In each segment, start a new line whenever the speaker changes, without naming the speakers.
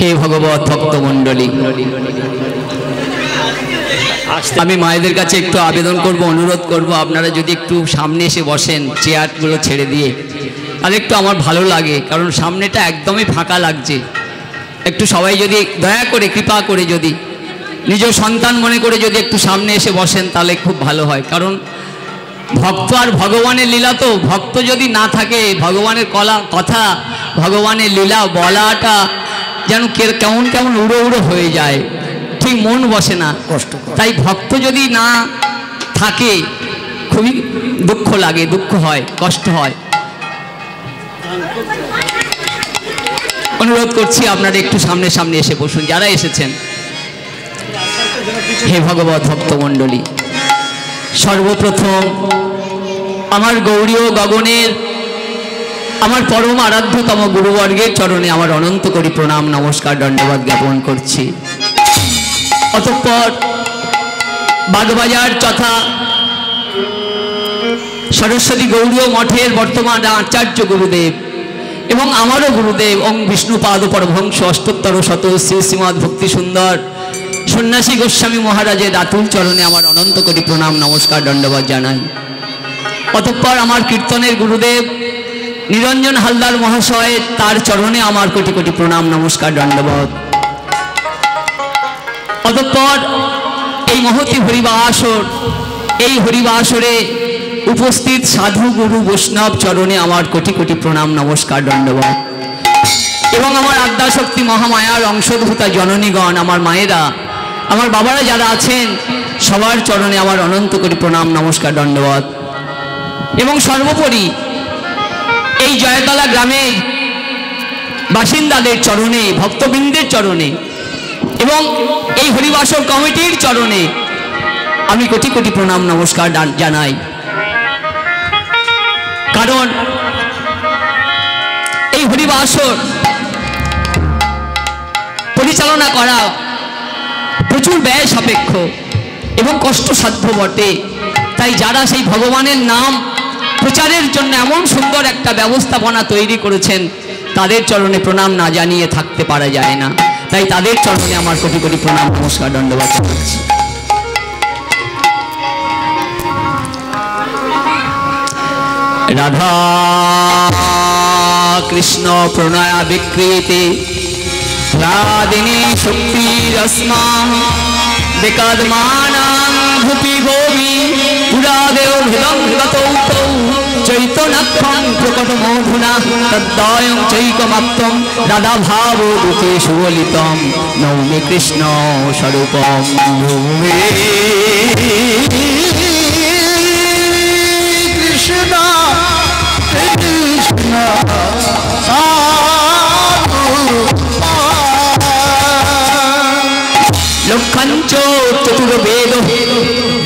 হে ভগবত ভক্তমণ্ডলী, আমি মায়েদের কাছে একটু আবেদন করব, অনুরোধ করব, আপনারা যদি একটু সামনে এসে বসেন চেয়ারগুলো ছেড়ে দিয়ে, আর একটু আমার ভালো লাগে, কারণ সামনেটা একদমই ফাঁকা লাগছে। একটু সবাই যদি দয়া করে কৃপা করে যদি নিজ সন্তান মনে করে যদি একটু সামনে এসে বসেন তাহলে খুব ভালো হয়। কারণ ভক্ত আর ভগবানের লীলা, তো ভক্ত যদি না থাকে ভগবানের কথা ভগবানের লীলা বলাটা যেন কেমন কেমন উড়ো উড়ো হয়ে যায়, ঠিক মন বসে না, কষ্ট। তাই ভক্ত যদি না থাকে খুবই দুঃখ লাগে, দুঃখ হয়, কষ্ট হয়। অনুরোধ করছি আপনারা একটু সামনে সামনে এসে বসুন যারা এসেছেন। হে ভগবত ভক্তমণ্ডলী, সর্বপ্রথম আমার গৌরীয় গগনের আমার পরম আরাধ্যতম গুরুবর্গের চরণে আমার অনন্ত করি প্রণাম নমস্কার দণ্ডবাদ জ্ঞাপন করছি। অতঃপর বাগবাজার তথা সরস্বতী গৌরীয় মঠের বর্তমান আচার্য গুরুদেব এবং আমারও গুরুদেব ওং বিষ্ণুপাদ পরমহংস অষ্টোত্তর শত শ্রী শ্রীমৎ ভক্তি সুন্দর সন্ন্যাসী গোস্বামী মহারাজের আতুল চরণে আমার অনন্ত কোটি প্রণাম নমস্কার দণ্ডবাদ জানাই। অতঃপর আমার কীর্তনের গুরুদেব নিরঞ্জন হালদার মহাশয়, তার চরণে আমার কোটি কোটি প্রণাম নমস্কার দণ্ডবাদ। অতঃপর এই মহতি হরিবাসর, এই হরিবাসরে উপস্থিত সাধু গুরু বৈষ্ণব চরণে আমার কোটি কোটি প্রণাম নমস্কার দণ্ডবাদ। এবং আমার আদ্যাশক্তি মহামায়ার অংশভূতা জননীগণ, আমার মায়েরা, আমার বাবারা যারা আছেন সবার চরণে আমার অনন্ত কোটি প্রণাম নমস্কার দণ্ডবাদ। এবং সর্বোপরি এই জয়তলা গ্রামে বাসিন্দাদের চরণে, ভক্তবৃন্দের চরণে এবং এই হরিবাসর কমিটির চরণে আমি কোটি কোটি প্রণাম নমস্কার জানাই। কারণ এই হরিবাসর পরিচালনা করা প্রচুর ব্যয় সাপেক্ষ এবং কষ্টসাধ্য বটে। তাই যারা সেই ভগবানের নাম প্রচারের জন্য এমন সুন্দর একটা ব্যবস্থাপনা তৈরি করেছেন তাদের চরণে প্রণাম না জানিয়ে থাকতে পারা যায় না। তাই তাদের চরণে আমার কোটি কোটি প্রণাম নমস্কার দণ্ডবাদ জানাচ্ছি। রাধা কৃষ্ণ প্রণয়া বিকৃতি রাধিনী শক্তি রসমা বিকাদমানাং ভূপি ভূমি পুরাদেও হৃদং হৃদতৌ চৈতন্যক্ষং প্রকটমোধুনা তদ্দয়ং চৈকমাপ্তং রাধা ভাব রূপে সুবলিতং নৌমি কৃষ্ণ স্বরূপং নৌমি কৃষ্ণ কৃষ্ণ লক্ষঞ্চ চতুর্বেদ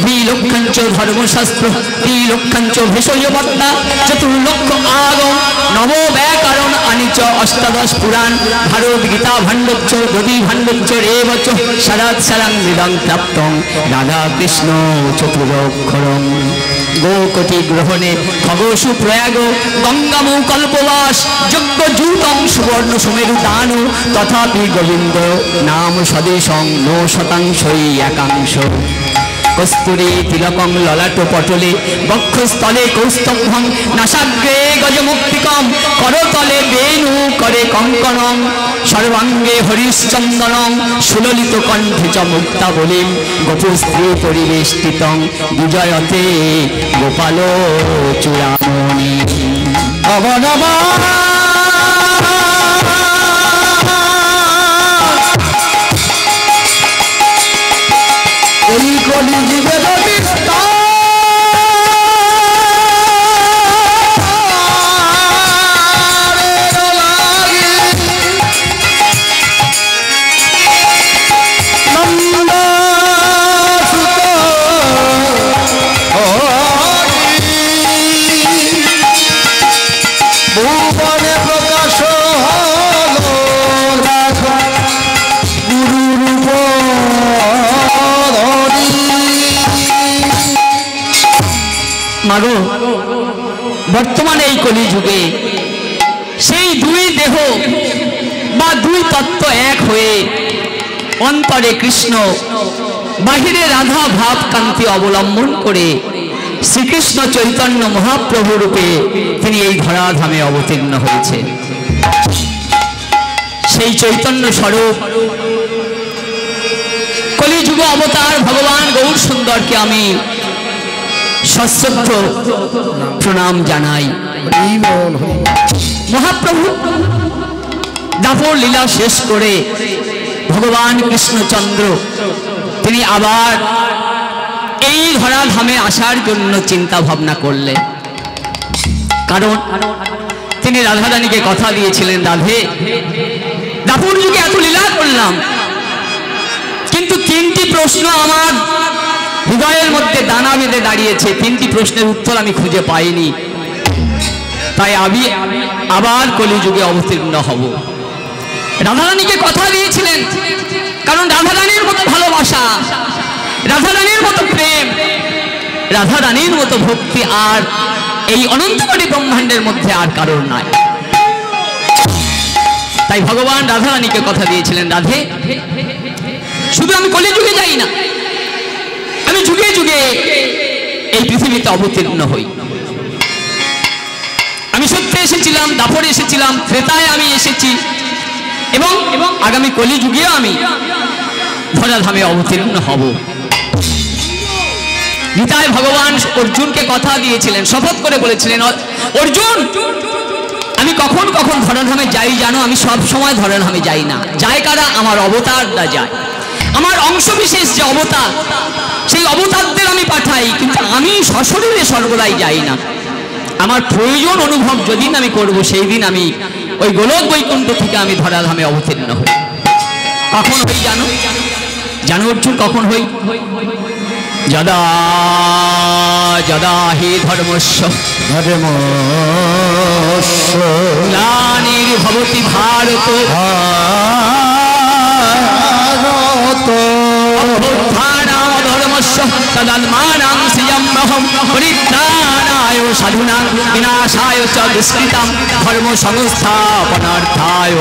দ্বিলক্ষঞ্চ ধর্মশাস্ত্র ত্রিলক্ষঞ্চ ভেষজবত্তা চতুর্লক্ষ আগম নব ব্যাকরণ আনিচ অষ্টাদশ পুরাণ ভারত গীতা ভাণ্ডচ্চ দধি ভাণ্ডচ্চ রেবচ শরৎ শরং মৃদং প্রাপ্তং রাধা কৃষ্ণ চতুরক্ষরং গোকটি গ্রহণে খগসু প্রয়াগ গঙ্গামু কল্পবাস যজ্ঞ জূতং সুবর্ণ সুমেরু দান তথাপি গোবিন্দ নাম স্বদেশং নো শতাংশই একাংশ কস্তুরী তিলকং ললাট পটলে বক্ষস্থলে কৌস্তম্ভং নাসাগ্রে গজমুক্তিকম করতলে বেণু করে কঙ্কণং সর্বাঙ্গে হরিশ্চন্দনং সুললিত কণ্ঠে চ মুক্তাবলীম গোপস্ত্রী পরিবেষ্টিতং বিজয়তে গোপাল চূড়ামণি অবনবা এই কলি জীবের বিস্তার বর্তমানে এই কলিযুগে সেই দুই দেহ বা দুই তত্ত্ব এক হয়ে অন্তরে কৃষ্ণ বাহিরে রাধা ভাব কান্তি অবলম্বন করে শ্রীকৃষ্ণ চৈতন্য মহাপ্রভু রূপে তিনি এই ধরাধামে অবতীর্ণ হয়েছে। সেই চৈতন্য স্বরূপ কলিযুগ অবতার ভগবান গৌর সুন্দরকে আমি সশ্রদ্ধ প্রণাম জানাই। মহাপ্রভু দাপর লীলা শেষ করে ভগবান কৃষ্ণচন্দ্র তিনি আবার এই ধরাধামে আসার জন্য চিন্তা ভাবনা করলেন। কারণ তিনি রাধারানীকে কথা দিয়েছিলেন, রাধে দাপর যুগে এত লীলা করলাম, কিন্তু তিনটি প্রশ্ন আমার হৃদয়ের মধ্যে দানা বেঁধে দাঁড়িয়েছে, তিনটি প্রশ্নের উত্তর আমি খুঁজে পাইনি, তাই আমি আবার কলিযুগে অবতীর্ণ হব। রাধারানীকে কথা দিয়েছিলেন, কারণ রাধারানীর মতো ভালোবাসা, রাধারানীর মতো প্রেম, রাধারানীর মতো ভক্তি আর এই অনন্তকোটি ব্রহ্মাণ্ডের মধ্যে আর কারোর নাই। তাই ভগবান রাধারানীকে কথা দিয়েছিলেন, রাধে শুধু আমি কলিযুগে যাই না, আমি যুগে যুগে এই পৃথিবীতে অবতীর্ণ হই। আমি সত্যে এসেছিলাম, দাপরে এসেছিলাম, ত্রেতায় আমি এসেছি এবং আগামী কলিযুগেও আমি ধরাধামে অবতীর্ণ হব। গীতায় ভগবান অর্জুনকে কথা দিয়েছিলেন, শপথ করে বলেছিলেন, অর্জুন আমি কখন কখন ধরাধামে যাই জানো? আমি সব সময় ধরাধামে যাই না, যায় কারা? আমার অবতাররা যায়, আমার অংশ বিশেষ যে অবতার, সেই অবতারদের আমি পাঠাই, কিন্তু আমি সশরীরে সর্বদাই যাই না। আমার প্রয়োজন অনুভব যেদিন আমি করব, সেই দিন আমি ওই গোলক বৈকুণ্ঠ থেকে আমি ধরাধামে অবতীর্ণ হই। কখন হই জানো? জানো অর্জুন কখন হই? যদা যদা হি ধর্মস্য গ্লানির্ভবতি ভারত অভ্যুত্থানাৎ ধর্মস্য তদাত্মানাং সৃজম্যহং পরিত্রাণায় সাধুনাং বিনাশায় চ দুষ্কৃতাং ধর্ম সংস্থাপনার্থায়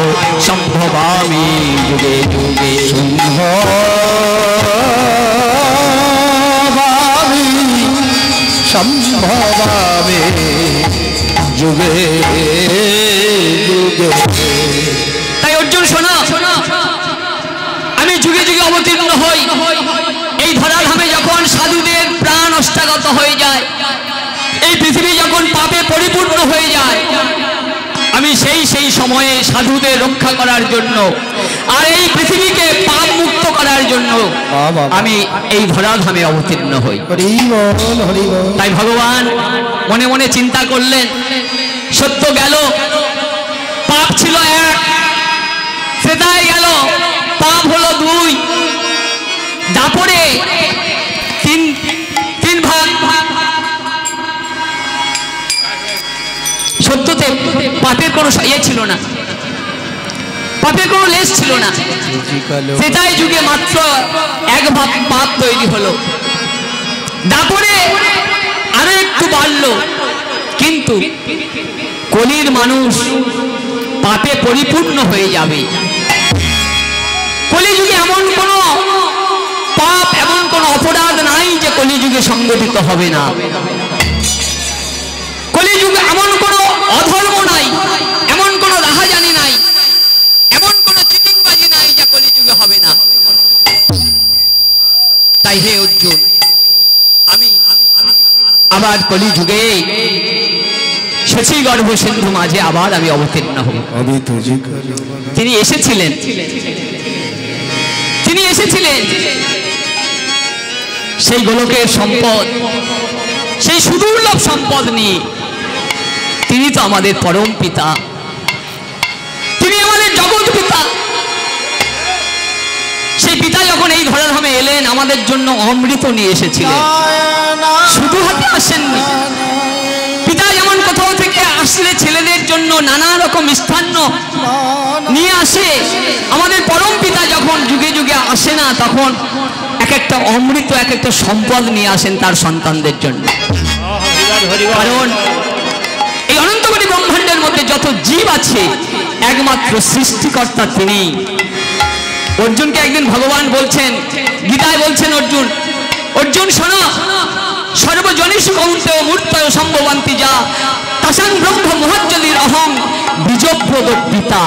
সম্ভবামি যুগে যুগে।
সম্ভবামে যুগে যুগে।
তাই অর্জুন শোনো, আমি যুগে যুগে অবতীর্ণ হই। এই ধরাধামে যখন সাধুদের প্রাণ অষ্টাগত হয়ে যায়, এই পৃথিবী যখন পাপে পরিপূর্ণ হয়ে যায়, আমি সেই সময়ে সাধুদের রক্ষা করার জন্য আর এই পৃথিবীকে পাপ মুক্ত করার জন্য আমি এই ধরাধামে অবতীর্ণ হই। তাই ভগবান মনে মনে চিন্তা করলেন, সত্য গেল, পাপ ছিল এক, ত্রেতায় গেল, পাপ হলো দুই, দাপরে তিন ভাগ। সত্যতে পাপের কোনো ইয়ে ছিল না, পাপের কোনো লেশ ছিল না। সেটাই যুগে মাত্র এক ভাগ পাপ তৈরি হলো, দাপরে আরো একটু বাড়লো, কিন্তু কলির মানুষ পাপে পরিপূর্ণ হয়ে যাবে। কলিযুগে এমন কোনো পাপ, এমন কোনো অপরাধ নাই যে কলিযুগে সংগঠিত হবে না। কলিযুগে এমন কোনো অধর্ম নাই, এমন কোনো রাহাজানি নাই, এমন কোনো চিটিংবাজি নাই যা কলিযুগে হবে না। তাই হে অর্জুন, আমি আবার কলিযুগে শচী গর্ভ সিন্ধু মাঝে আবার আমি অবতীর্ণ হব। তিনি এসেছিলেন, তিনি এসেছিলেন সেই গোলকের সম্পদ, সেই সুদুর্লভ সম্পদ নিয়ে। তিনি তো আমাদের পরম পিতা, তিনি আমাদের জগৎ পিতা। সেই পিতা যখন এই ধরাধামে এলেন, আমাদের জন্য অমৃত নিয়ে এসেছিলেন, শুধু হাতে আসেননি। পিতা যেমন কোথাও থেকে আসলে ছেলেদের জন্য নানা রকম মিষ্টান্ন নিয়ে আসে, আমাদের পরম পিতা যখন যুগে যুগে আসে না, তখন এক একটা অমৃত, এক একটা সম্পদ নিয়ে আসেন তার সন্তানদের জন্য। কারণ এই অনন্তকোটি ব্রহ্মাণ্ডের মধ্যে যত জীব আছে একমাত্র সৃষ্টিকর্তা তিনি। অর্জুনকে একদিন ভগবান বলছেন, গীতায় বলছেন, অর্জুন অর্জুন শোনো, সর্বজনীষু কৌন্তেয় মূর্তয় সম্ভবন্তি যা তাসাং ব্রহ্ম মহাজ্জলির অহং বীজপ্রদ পিতা।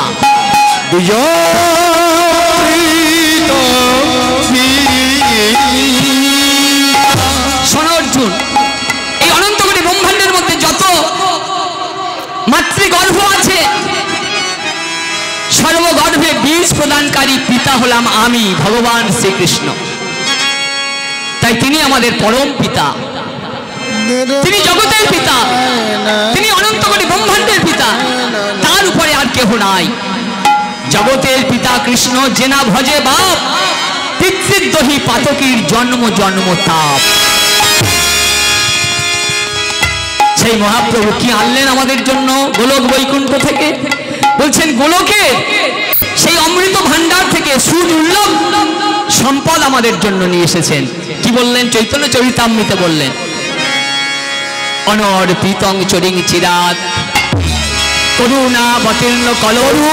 শোনো অর্জুন, এই অনন্ত কোটি ব্রহ্মাণ্ডের মধ্যে যত মাতৃগর্ভ আছে সর্বগর্ভে বীজ প্রদানকারী পিতা হলাম আমি, ভগবান শ্রীকৃষ্ণ। তাই তিনি আমাদের পরম পিতা, তিনি জগতের পিতা, তিনি অনন্ত কোটি ব্রহ্মাণ্ডের পিতা, তার উপরে আর কেহ নাই। জগতের পিতা কৃষ্ণ জেনা ভজে বাপ, পিতৃদ্রোহী পাতকীর জন্ম জন্ম তাপ। সেই মহাপ্রভু কি আনলেন আমাদের জন্য গোলক বৈকুণ্ঠ থেকে? বলছেন গোলকে সেই অমৃত ভান্ডার থেকে সুদুর্লভ সম্পদ আমাদের জন্য নিয়ে এসেছেন। কি বললেন? চৈতন্য চরিতামৃতে বললেন, অনর্পিতং চরিং চিরাত করুণা বতীর্ণ কলরু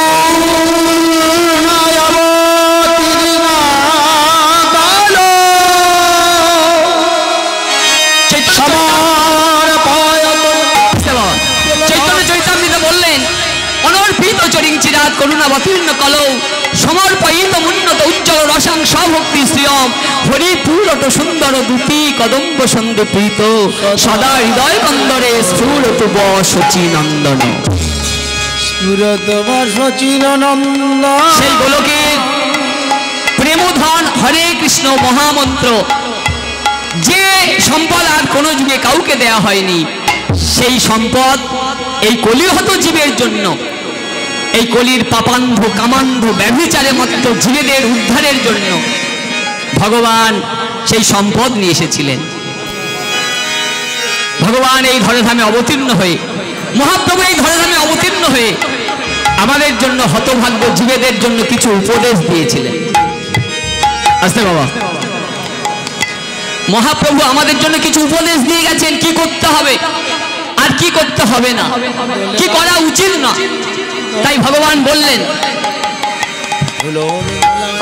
করুণাবতীর্ণ কলৌ সমর্পয়িত উন্নত উজ্জ্বল রসাং স্বভক্তি শ্রিয়ম হরিপুরট সুন্দর দুতি কদম্ব সন্দীপিত সদা হৃদয় কন্দরে স্ফুরত বশচীনন্দন। সেই গোলকের প্রেমধন হরে কৃষ্ণ মহামন্ত্র, যে সম্পদ আর কোনো যুগে কাউকে দেয়া হয়নি, সেই সম্পদ এই কলিহত জীবের জন্য, এই কলির পাপান্ধ কামান্ধ ব্যভিচারে মত্ত জীবেদের উদ্ধারের জন্য ভগবান সেই সম্পদ নিয়ে এসেছিলেন। ভগবান এই ধরাধামে অবতীর্ণ হয়ে, মহাপ্রভু এই ধরাধামে অবতীর্ণ হয়ে আমাদের জন্য, হতভাগ্য জীবেদের জন্য কিছু উপদেশ দিয়েছিলেন। আসতে বাবা, মহাপ্রভু আমাদের জন্য কিছু উপদেশ দিয়ে গেছেন, কি করতে হবে আর কি করতে হবে না, কি করা উচিত না। তাই ভগবান বললেন,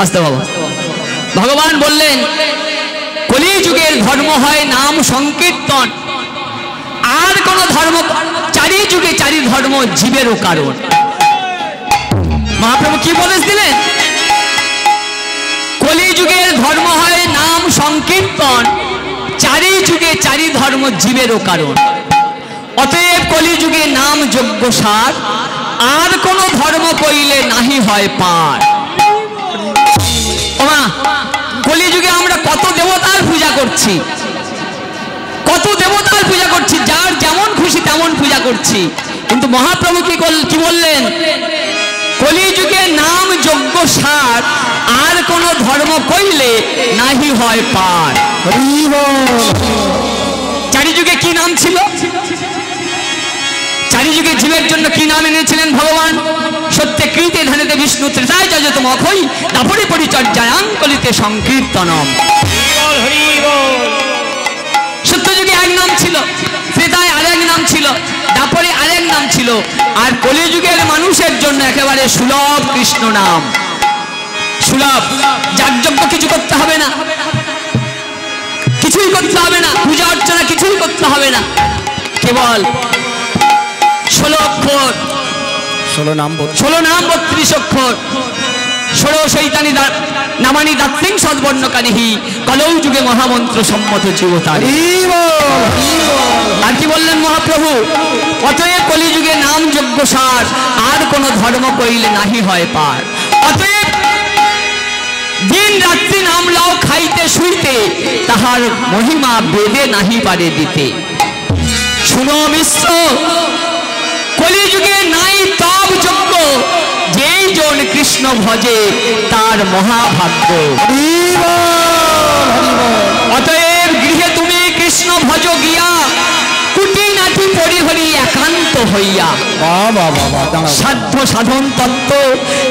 আসতে বাবা, ভগবান বললেন কলিযুগের ধর্ম হয় নাম সংকীর্তন, আর কোন ধর্ম, চারি যুগে চারি ধর্ম জীবেরও কারণ। মহাপ্রভু কি উপদেশ দিলেন? কলিযুগের ধর্ম হয় নাম সংকীর্তন, চারি যুগে চারি ধর্ম জীবেরও কারণ। অতএব কলিযুগে নাম যজ্ঞ সার, আর কোন ধর্ম কইলে নাহি হয় পার। কলিযুগে আমরা কত দেবতার পূজা করছি, কত দেবতার পূজা করছি, যার যেমন খুশি তেমন পূজা করছি, কিন্তু মহাপ্রভু কি বললেন? কলিযুগে নাম যজ্ঞ সার, আর কোন ধর্ম কইলে নাহি হয় পার। চারিযুগে কি নাম ছিল? চারিযুগে জীবের জন্য কি নাম এনেছিলেন ভগবান? সত্যে কৃতে ধানেতে বিষ্ণু ত্রেতায় যজতম অক্ষয় দাপরে পরিচর্যায়াং কলিতে সংকীর্তনম। সত্যযুগে এক নাম ছিল, ত্রেতায় আরেক নাম ছিল, দাপরে আরেক নাম ছিল, আর কলিযুগের মানুষের জন্য একেবারে সুলভ কৃষ্ণ নাম। সুলভ, যাগযজ্ঞ কিছু করতে হবে না, কিছুই করতে হবে না, পূজা অর্চনা কিছুই করতে হবে না, কেবল 16 অক্ষর, 16 নাম 32 অক্ষর, 16 শৈতানি নামানি দাত্রিং সদ্বর্ণকানিহি কলৌ যুগে মহামন্ত্র সম্মত জীবতারি। আর কি বললেন মহাপ্রভু? অতএব কলিযুগে নাম যজ্ঞ সার, আর কোন ধর্ম কইলে নাহি হয় পার। অতএব দিন রাত্রি নাম লাও খাইতে শুইতে, তাহার মহিমা বেদে নাহি পারে দিতে। শুনো মিশ্র, কলিযুগে নাই তব যজ্ঞ, যেই জন কৃষ্ণ ভজে তার মহাভাগ্য। অতএব গৃহে তুমি কৃষ্ণ ভজ গিয়া, কুটি নাটি পরিহরি একান্ত হইয়া। সাধ্য সাধন তত্ত্ব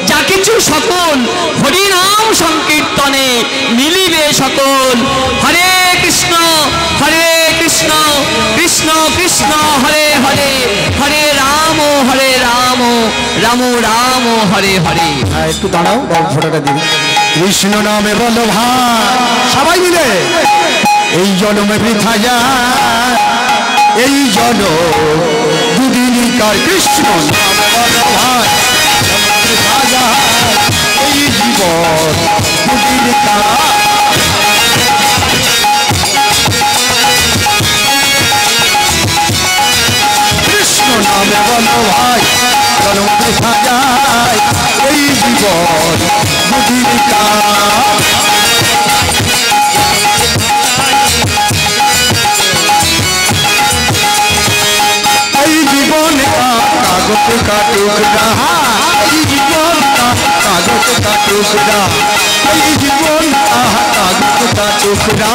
যা কিছু সকল, হরিনাম সংকীর্তনে মিলিবে সকল। হরে কৃষ্ণ কৃষ্ণ কৃষ্ণ কৃষ্ণ হরে হরে, হরে রাম রাম রাম হরে হরে।
একটু দাঁড়াও, ফটোটা দিন। কৃষ্ণ নামে বলো ভাই, সবাই মিলে এই জন্মে বৃথা যায়, এই জন্ম দুদিনকার। কৃষ্ণ নামে বলো ভাই, বৃথা যায়, এই জীবন দুদিনকার। কৃষ্ণ নামে বলো ভাই, জন্ম বৃথা যায়, এই জীবন দুদিনকার। এই জীবন কাগজ का टुकड़ा, এই জীবন কাগজ का टुकड़ा, এই জীবন কাগজ का टुकड़ा।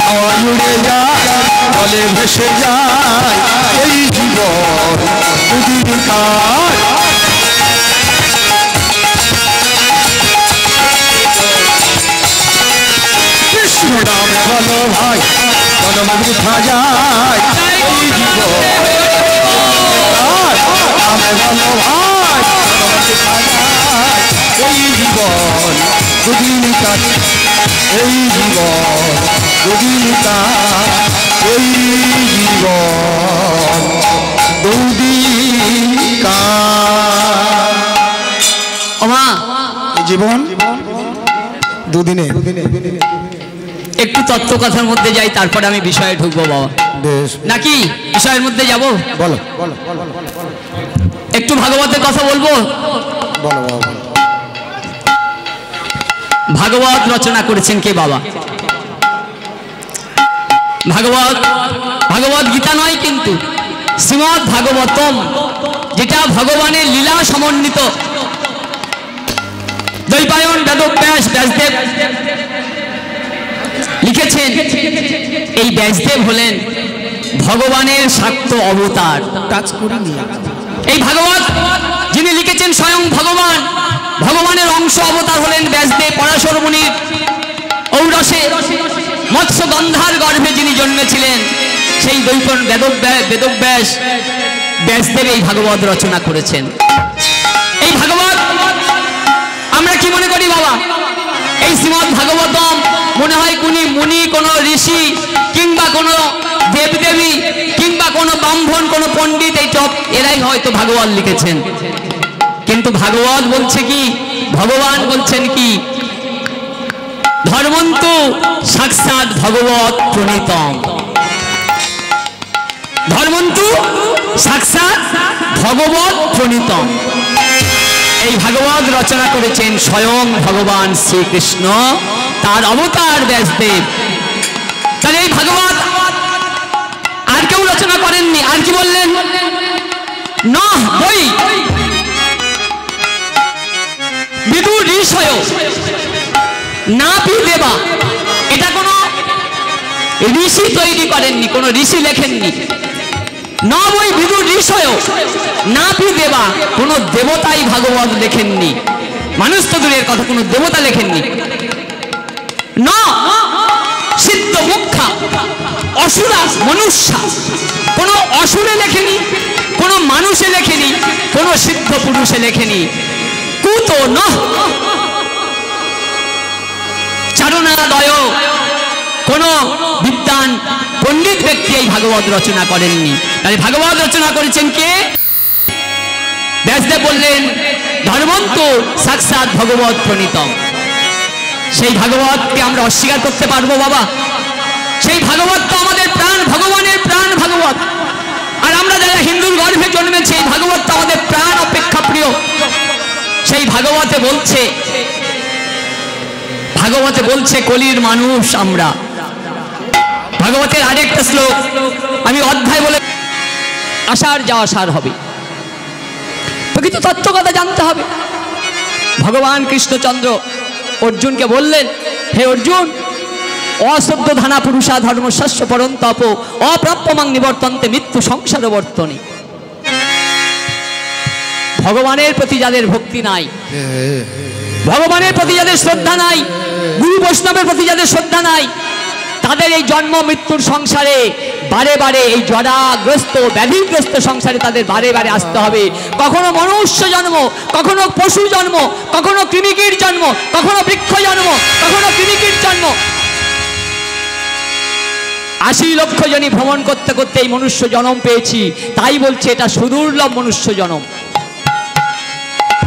হাওয়া উড়ে যায়, জলে ভেসে যায়, এই জীবন দুদিনকার। কৃষ্ণ নামে বলো ভাই, জন্ম বৃথা যায়, এই জীবন নামে বলো ভাই, জন্ম বৃথা যায়, এই জীবন দুদিনকার, এই জীবন দুদিনকার, এই জীবন দুদিনকার।
ওমা
জীবন দুদিনে।
একটু তত্ত্ব কথার মধ্যে যাই, তারপরে আমি বিষয়ে ঢুকবো বাবা, নাকি বিষয়ের মধ্যে যাব?
বলো।
একটু ভাগবতের কথা বলবো। ভাগবত রচনা করেছেন কে বাবা? ভাগবত গীতা নয়, কিন্তু শ্রীমদ্ ভাগবতম, যেটা ভগবানের লীলা সমন্বিত। দ্বৈপায়ন বেদব্যাস ব্যাসদেব লিখেছেন। এই ব্যাসদেব হলেন ভগবানের শাক্ত অবতার। এই ভাগবত যিনি লিখেছেন স্বয়ং ভগবান, ভগবানের অংশ অবতার হলেন ব্যাসদেব। পরাশর মুনির ঔরসে মৎস্য গন্ধার গর্ভে যিনি জন্মেছিলেন, সেই দ্বৈপায়ন বেদব্যাস ব্যাসদেব এই ভাগবত রচনা করেছেন। এই ভাগবত আমরা কি মনে করি বাবা? এই শ্রীমদ্ ভাগবতম মনে হয় কোনি মুনি, কোন ঋষি, কিংবা কোন দেবদেবী, কিংবা কোন ব্রাহ্মণ, কোন পণ্ডিত, এই টপ এরাই হয়তো ভাগবত লিখেছেন। কিন্তু ভাগবত বলছে কি, ভগবান বলছেন কি, ধর্মন্তু সাক্ষাৎ ভগবত প্রণীতম। ধর্মন্তু সাক্ষাৎ ভগবত প্রণীতম। এই ভাগবত রচনা করেছেন স্বয়ং ভগবান শ্রীকৃষ্ণ, তার অবতার ব্যাসদেব। তাহলে এই ভাগবত আর কেউ রচনা করেননি। আর কি বললেন? ন বই বিদুর ঋষয় না পি দেবা। এটা কোনো ঋষি তৈরি করেননি, কোনো ঋষি লেখেননি। ন বই বিদুর ঋষয় না পি দেবা, কোনো দেবতাই ভাগবত লেখেননি। মানুষ তো দূরের কথা, কোনো দেবতা লেখেননি। ন সিদ্ধ মুখ্যা অসুরা মনুষ্যা, কোনো অসুরে লেখেনি, কোনো মানুষে লেখেনি, কোনো সিদ্ধ পুরুষে লেখেনি। কুত ন চারণাদয়, কোন বিদ্বান পণ্ডিত ব্যক্তি এই ভাগবত রচনা করেননি। তাই ভাগবত রচনা করেছেন কে? ব্যাসদেব বললেন ধর্মন্ত সাক্ষাৎ ভগবত প্রণীতম। সেই ভাগবতকে আমরা অস্বীকার করতে পারবো বাবা? সেই ভাগবত তো আমাদের প্রাণ, ভগবানের প্রাণ ভাগবত। আর আমরা যারা হিন্দুর গর্ভে জন্মেছি, এই ভাগবত তো আমাদের প্রাণ অপেক্ষা প্রিয়। সেই ভাগবতে বলছে কলির মানুষ আমরা। ভাগবতের আরেকটা শ্লোক আমি অধ্যায় বলে, আসার যাওয়া সার হবে, প্রকৃত তত্ত্ব কথা জানতে হবে। ভগবান কৃষ্ণচন্দ্র অর্জুনকে বললেন, হে অর্জুন, অশ্রদ্ধ ধানা পুরুষা ধর্ম শস্য পরন্তপ অপ্রাপ্যমাং নিবর্তন্তে মৃত্যু সংসার বর্তনে। ভগবানের প্রতি যাদের ভক্তি নাই, ভগবানের প্রতি যাদের শ্রদ্ধা নাই, গুরু বৈষ্ণবের প্রতি যাদের শ্রদ্ধা নাই, তাদের এই জন্ম মৃত্যুর সংসারে বারে বারে এই জরাগ্রস্ত ব্যাধিগ্রস্ত সংসারে তাদের বারে বারে আসতে হবে। কখনো মনুষ্য জন্ম, কখনো পশু জন্ম, কখনো কৃমিকীট জন্ম, কখনো বৃক্ষ জন্ম, কখনো কৃমিকীট জন্ম। 80 লক্ষ জনই ভ্রমণ করতে করতে এই মনুষ্য জন্ম পেয়েছি। তাই বলছে এটা সুদুর্লভ মনুষ্য জন্ম,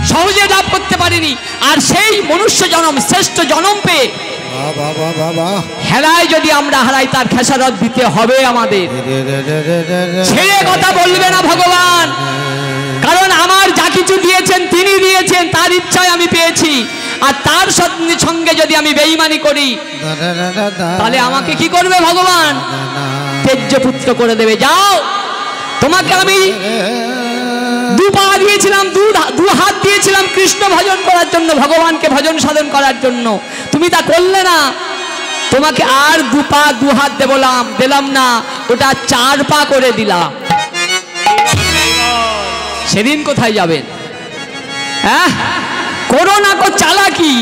সহজে লাভ করতে পারিনি। আর সেই মনুষ্য জন্ম, শ্রেষ্ঠ জন্ম পেয়ে হেলায় যদি আমরা হারাই, তার খেসারত দিতে হবে আমাদের। ছেড়ে কথা বলবে না ভগবান, কারণ আমার যা কিছু দিয়েছেন তিনি দিয়েছেন, তার ইচ্ছায় আমি পেয়েছি। আর তার সঙ্গে যদি আমি বেঈমানি করি, তাহলে আমাকে কি করবে ভগবান? তেজ্য পুত্র করে দেবে। যাও, তোমাকে আমি 2 পা দিয়েছিলাম, 2 হাত দিয়েছিলাম কৃষ্ণ ভজন করার জন্য, ভগবানকে ভজন সাধন করার জন্য। তুমি তা করলে না। তোমাকে আর 2 পা 2 হাত দিলাম না, ওটা 4 পা করে দিলাম। সেদিন কোথায় যাবেন? হ্যাঁ, করো না কো চালাকি,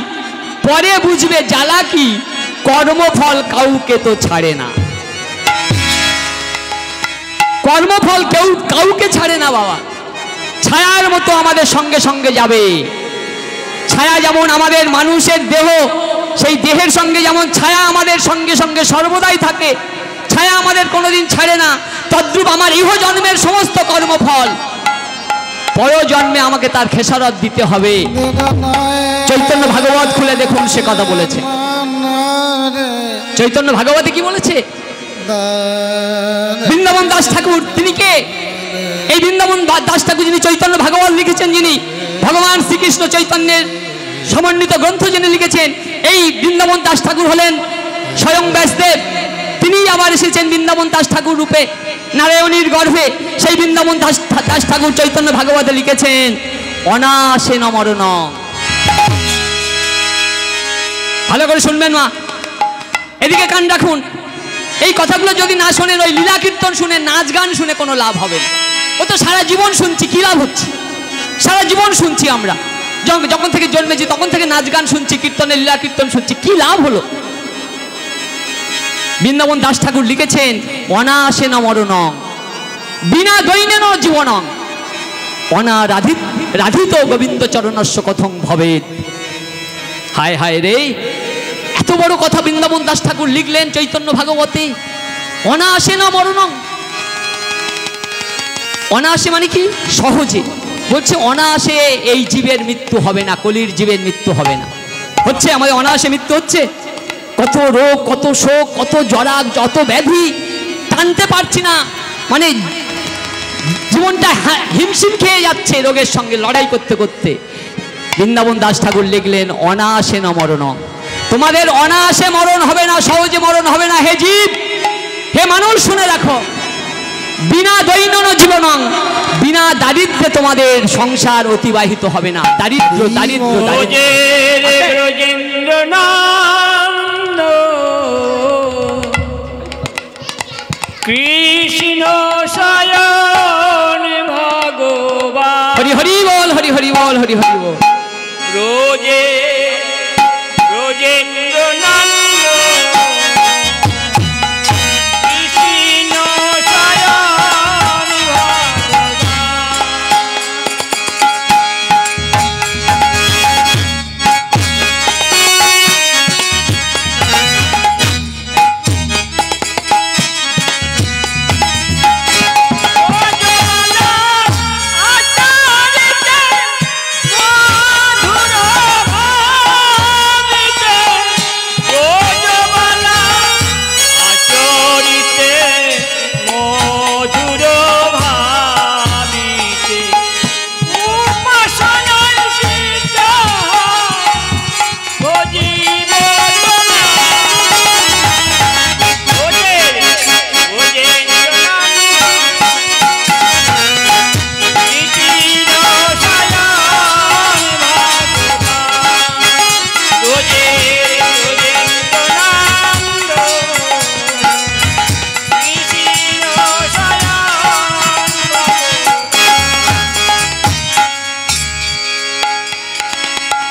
পরে বুঝবে জ্বালা কি। কর্মফল কাউকে তো ছাড়ে না, কর্মফল কাউকে ছাড়ে না বাবা। ছায়ার মতো আমাদের সঙ্গে সঙ্গে যাবে। ছায়া যেমন আমাদের মানুষের দেহ, সেই দেহের সঙ্গে যেমন ছায়া আমাদের সঙ্গে সঙ্গে সর্বদাই থাকে, ছায়া আমাদের কোনোদিন ছাড়ে না, তদ্রূপ আমার ইহ জন্মের সমস্ত কর্মফল পর জন্মে আমাকে তার খেসারত দিতে হবে। চৈতন্য ভাগবত খুলে দেখুন, সে কথা বলেছে। চৈতন্য ভাগবতে কি বলেছে? বৃন্দাবন দাস ঠাকুর, তিনি কে? এই বৃন্দাবন দাস ঠাকুর যিনি চৈতন্য ভাগবত লিখেছেন, যিনি ভগবান শ্রীকৃষ্ণ চৈতন্যের সমন্বিত গ্রন্থ যিনি লিখেছেন, এই বৃন্দাবন দাস ঠাকুর হলেন স্বয়ং ব্যাসদেব। তিনি আবার এসেছেন বৃন্দাবন দাস ঠাকুর রূপে, নারায়ণীর গর্ভে। সেই বৃন্দাবন দাস ঠাকুর চৈতন্য ভাগবতে লিখেছেন, অনাসেন মরণ। ভালো করে শুনবেন মা, এদিকে কান রাখুন। এই কথাগুলো যদি না শোনেন, ওই লীলা কীর্তন শুনে, নাচ গান শুনে কোনো লাভ হবে না। ও তো সারা জীবন শুনছি, কি লাভ হচ্ছে? সারা জীবন শুনছি আমরা, যখন থেকে জন্মেছি তখন থেকে নাচ গান শুনছি, কীর্তনের লীলা কীর্তন শুনছি, কি লাভ হলো? বৃন্দাবন দাস ঠাকুর লিখেছেন, অনাসেন মরণ বিনা দৈনেন জীবনং অনারাধিত গোবিন্দ চরণস্য কথং ভবেৎ। হায় হায় রে, এত বড় কথা বৃন্দাবন দাস ঠাকুর লিখলেন চৈতন্য ভাগবতে। অনাসেন মরণং, অনাসে মানে কি? সহজে। বলছে অনাসে এই জীবের মৃত্যু হবে না, কলির জীবের মৃত্যু হবে না। হচ্ছে আমাদের অনাসে মৃত্যু হচ্ছে। কত রোগ, কত শোক, কত জরা, যত ব্যাধি, টানতে পারছি না, মানে জীবনটা হিমশিম খেয়ে যাচ্ছে রোগের সঙ্গে লড়াই করতে করতে। বৃন্দাবন দাস ঠাকুর লিখলেন, অনাসেন মরণ। তোমাদের অনাসে মরণ হবে না, সহজে মরণ হবে না। হে জীব, হে মানুষ, শুনে রাখো, বিনা দৈনন জীবনং, বিনা দারিদ্র্যে তোমাদের সংসার অতিবাহিত হবে না। দারিদ্র দারিদ্র
কৃষ্ণ শয়ন ভগবান।
হরি হরি বল, হরি হরি বল, হরি হরি বল।
রোজে রোজেন্দ্র নন্দ কৃষ্ণ শয়ন ভগবান।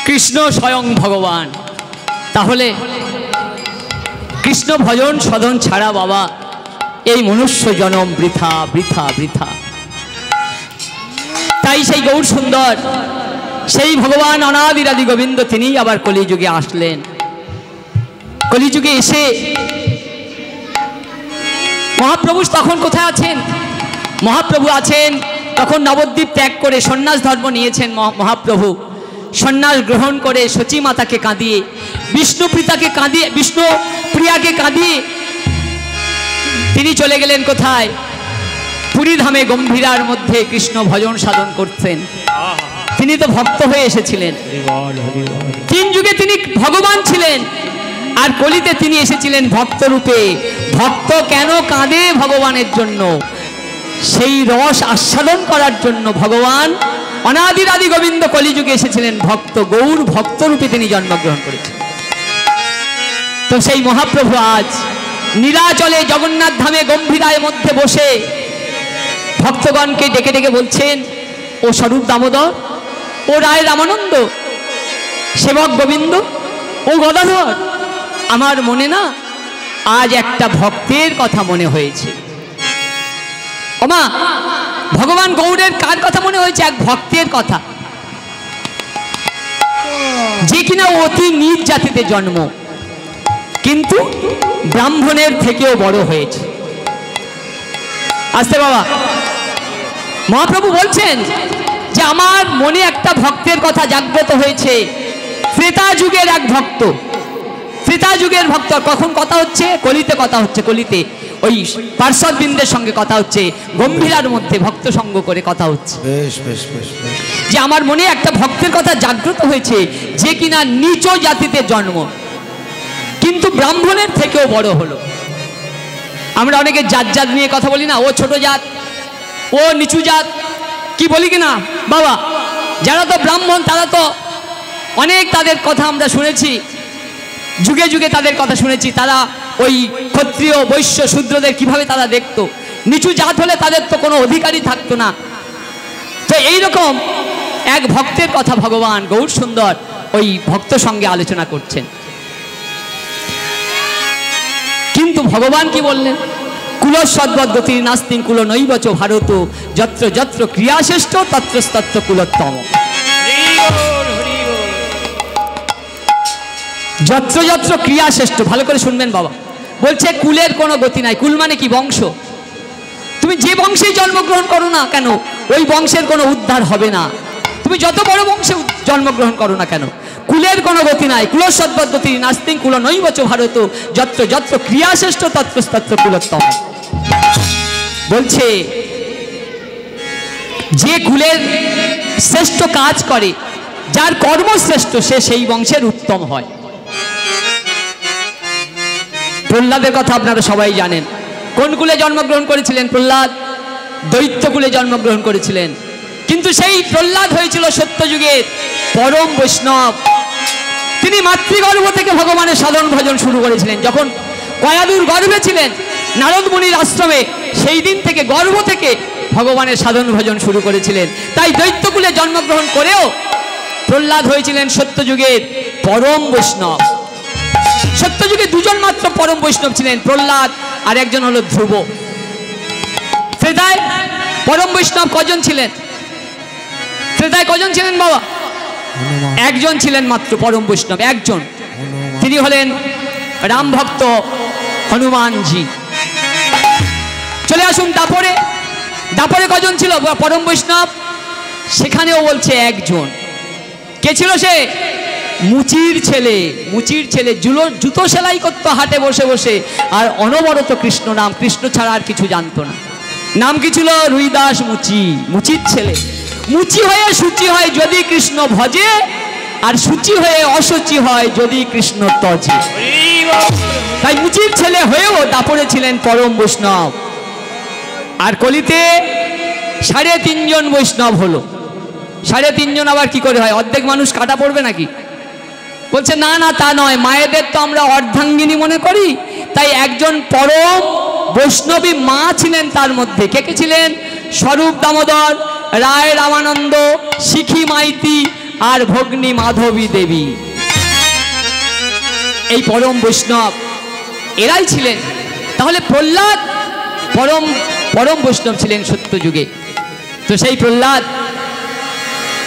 কৃষ্ণ স্বয়ং ভগবান। তাহলে কৃষ্ণ ভজন সাধন ছাড়া বাবা এই মনুষ্য জনম বৃথা বৃথা বৃথা। তাই সেই গৌর সুন্দর, সেই ভগবান অনাদিরাদি গোবিন্দ তিনি আবার কলিযুগে আসলেন। কলিযুগে এসে মহাপ্রভু তখন কোথায় আছেন? মহাপ্রভু আছেন তখন নবদ্বীপ ত্যাগ করে সন্ন্যাস ধর্ম নিয়েছেন মহাপ্রভু। সন্ন্যাস গ্রহণ করে সচী মাতাকে কাঁদিয়ে, বিষ্ণুপ্রিয়াকে কাঁদিয়ে, বিষ্ণুপ্রিয়াকে কাঁদিয়ে তিনি চলে গেলেন কোথায়? পুরীধামে গম্ভীরার মধ্যে কৃষ্ণ ভজন সাধন করছেন। তিনি তো ভক্ত হয়ে এসেছিলেন, তিন যুগে তিনি ভগবান ছিলেন, আর কলিতে তিনি এসেছিলেন ভক্ত রূপে। ভক্ত কেন কাঁদে ভগবানের জন্য? সেই রস আস্বাদন করার জন্য ভগবান অনাদিরাদি গোবিন্দ কলিযুগে এসেছিলেন। ভক্ত গৌর ভক্ত রূপে তিনি জন্মগ্রহণ করেছেন। তো সেই মহাপ্রভু আজ নীলাচলে জগন্নাথ ধামে গম্ভীরায় মধ্যে বসে ভক্তগণকে ডেকে ডেকে বলছেন, ও স্বরূপ দামোদর, ও রায় রামানন্দ, সেবক গোবিন্দ, ও গদাধর, আমার মনে না আজ একটা ভক্তের কথা মনে হয়েছে। ওমা, ভগবান গৌরের কার কথা মনে হয়েছে? এক ভক্তের কথা, যে কিনা অতি নিজ জাতিতে জন্ম, কিন্তু ব্রাহ্মণের থেকেও বড় হয়েছে। আসতে বাবা, মহাপ্রভু বলছেন যে আমার মনে একটা ভক্তের কথা জাগ্রত হয়েছে। ত্রেতা যুগের এক ভক্ত, ত্রেতা যুগের ভক্ত। কখন কথা হচ্ছে? কলিতে কথা হচ্ছে। কলিতে ওই পার্শ্বদবৃন্দের সঙ্গে কথা হচ্ছে, গম্ভীরার মধ্যে ভক্ত সঙ্গ করে কথা হচ্ছে। যে আমার মনে একটা ভক্তের কথা জাগ্রত হয়েছে, যে কিনা নিচ জাতিতে জন্ম, কিন্তু ব্রাহ্মণের থেকেও বড় হলো। আমরা অনেকে জাত জাত নিয়ে কথা বলি না, ও ছোট জাত, ও নিচু জাত, কি বলি কিনা বাবা? যারা তো ব্রাহ্মণ তারা তো অনেক, তাদের কথা আমরা শুনেছি, যুগে যুগে তাদের কথা শুনেছি। তারা ওই ক্ষত্রিয় বৈশ্য শূদ্রদের কিভাবে তারা দেখতো, নিচু জাত হলে তাদের তো কোনো অধিকারই থাকতো না। তো এইরকম এক ভক্তের কথা ভগবান গৌর সুন্দর ওই ভক্ত সঙ্গে আলোচনা করছেন। কিন্তু ভগবান কি বললেন? কুলসদ্বদ্গতির নাস্তিং কুল নৈবচ ভারত, যত্র যত্র ক্রিয়াশ্রেষ্ঠ তত্রস্তত্র কুলোত্তম। যত্র যত্র ক্রিয়াশ্রেষ্ঠ, ভালো করে শুনবেন বাবা। বলছে কুলের কোনো গতি নাই। কুল মানে কি? বংশ। তুমি যে বংশেই জন্মগ্রহণ করো না কেন, ওই বংশের কোনো উদ্ধার হবে না। তুমি যত বড় বংশে জন্মগ্রহণ করো না কেন, কুলের কোনো গতি নাই। কুলসদ্বদ্গতির নাস্তিং কুল নৈবচ ভারত, যত্র যত্র ক্রিয়াশ্রেষ্ঠ তত্রস্তত্র কুলোত্তম। বলছে যে কুলের শ্রেষ্ঠ কাজ করে, যার কর্ম শ্রেষ্ঠ, সে সেই বংশের উত্তম হয়। প্রহ্লাদের কথা আপনারা সবাই জানেন। কোন কুলে জন্মগ্রহণ করেছিলেন প্রহ্লাদ? দৈত্য কুলে জন্মগ্রহণ করেছিলেন। কিন্তু সেই প্রহ্লাদ হয়েছিল সত্যযুগের পরম বৈষ্ণব। তিনি মাতৃগর্ভ থেকে ভগবানের সাধন ভজন শুরু করেছিলেন। যখন কয়াদুর গর্ভে ছিলেন নারদ মুনির আশ্রমে, সেই দিন থেকে গর্ভ থেকে ভগবানের সাধন ভজন শুরু করেছিলেন। তাই দৈত্যকুলে জন্মগ্রহণ করেও প্রহ্লাদ হয়েছিলেন সত্যযুগের পরম বৈষ্ণব। সত্যযুগে দুজন মাত্র পরম বৈষ্ণব ছিলেন, প্রহ্লাদ আর একজন হলো ধ্রুব। ত্রেতায় পরম বৈষ্ণব কজন ছিলেন? ত্রেতায় কজন ছিলেন বাবা? একজন ছিলেন মাত্র পরম বৈষ্ণব, একজন। তিনি হলেন রাম ভক্ত হনুমানজি। চলে আসুন দাপরে। দাপরে কজন ছিল পরম বৈষ্ণব? সেখানেও বলছে একজন। কে ছিল সে? মুচির ছেলে। মুচির ছেলে জুতো সেলাই করতো হাটে বসে বসে, আর অনবরত কৃষ্ণ নাম, কৃষ্ণ ছাড়া আর কিছু জানতো না। নাম কি ছিল? রুইদাস মুচি। মুচির ছেলে। মুচি হয়ে সূচি হয় যদি কৃষ্ণ ভজে, আর সূচি হয়ে অসুচি হয় যদি কৃষ্ণ তজে। তাই মুচির ছেলে হয়েও দাপরে ছিলেন পরম বৈষ্ণব। আর কলিতে 3.5 জন বৈষ্ণব হলো। 3.5 জন আবার কি করে হয়? অর্ধেক মানুষ কাটা পড়বে নাকি? বলছে না না, তা নয়। মায়েদের তো আমরা অর্ধাঙ্গিনী মনে করি, তাই একজন পরম বৈষ্ণবী মা ছিলেন তার মধ্যে। কে কে ছিলেন? স্বরূপ দামোদর, রায় রামানন্দ, শিখি মাইতি আর ভগ্নী মাধবী দেবী। এই পরম বৈষ্ণব এরাই ছিলেন। তাহলে প্রহ্লাদ পরম পরম বৈষ্ণব ছিলেন সত্য যুগে। তো সেই প্রহ্লাদ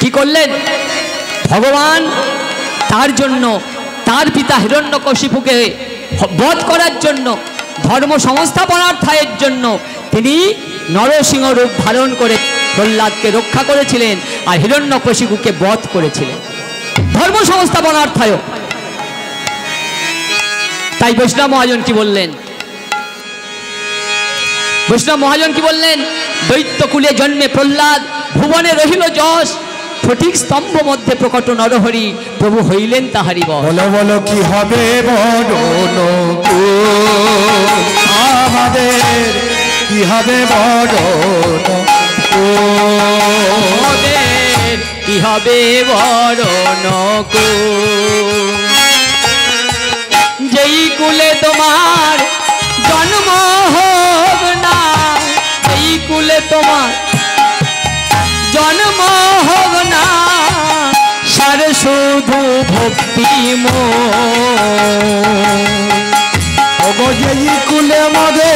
কি করলেন? ভগবান তার জন্য তার পিতা হিরণ্যকশিপুকে বধ করার জন্য, ধর্ম সংস্থাপনার্থের জন্য তিনি নরসিংহ রূপ ধারণ করে প্রহ্লাদকে রক্ষা করেছিলেন আর হিরণ্যকশিপুকে বধ করেছিলেন ধর্ম সংস্থাপনার্থেও। তাই বৈষ্ণব মহাজন কি বললেন? বৈষ্ণব মহাজন কি বললেন? দৈত্যকুলে জন্মে প্রহ্লাদ, ভুবনে রহিল যশ, ফটিক স্তম্ভ মধ্যে প্রকট নরহরি, প্রভু হইলেন তাহারি বশ।
বলো বলো কি হবে বরণ গো, আমাদের কি হবে বরণ গো,
আমাদের কি হবে বরণ গো। যেই কুলে তোমার জন্ম হোক না, যেই কুলে তোমার জন্ম হোক না, সার শুধু ভক্তি
ওগো যেই কুলে মদে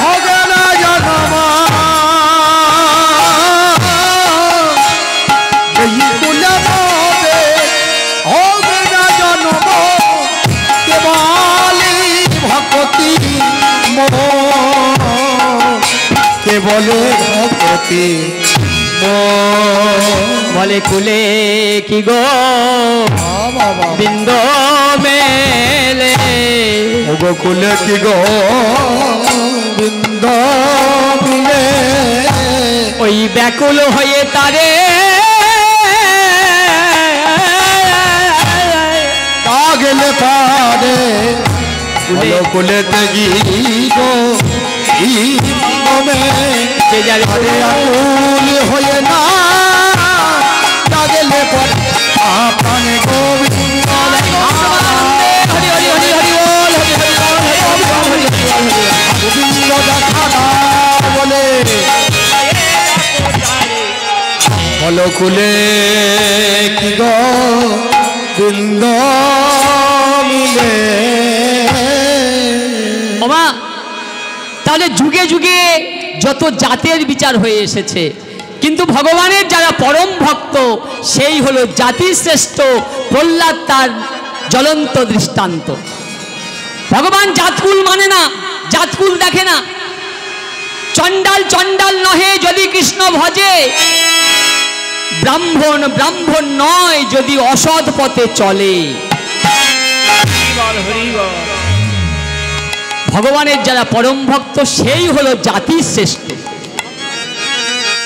হবে না জন্ম, যেই কুলে মদে হবে না জন্ম, কেবলি ভক্তি কেবলে ভক্তি
বলে কুলে কি গো বিন্দ মেলে,
ওগো কুলে কি গো বৃন্দ মিলে,
ওই ব্যাকুল হয়ে তারে
তা গেলে পারে কুলে কুলেতে গো
যে যার
আকুল হয়ে না তা গেলে পরে আপনে গোবিন্দ
হরি হরি হরি হরি বল, হরি হরি বল, হরি হরি বল, হরি হরি বল, হরি হরি বল।
গোবিন্দ দেখা বলে বলো কুলে কি গো বৃন্দ মিলে।
ওমা, তাহলে যুগে যুগে যত জাতের বিচার হয়ে এসেছে, কিন্তু ভগবানের যারা পরম ভক্ত সেই হলো জাতির শ্রেষ্ঠ প্রহ্লাদ, তার জ্বলন্ত দৃষ্টান্ত। ভগবান জাতকুল মানে না, জাতকুল দেখে না। চণ্ডাল চণ্ডাল নহে যদি কৃষ্ণ ভজে, ব্রাহ্মণ ব্রাহ্মণ নয় যদি অসৎ পথে চলে। ভগবানের যারা পরম ভক্ত সেই হলো জাতির শ্রেষ্ঠ।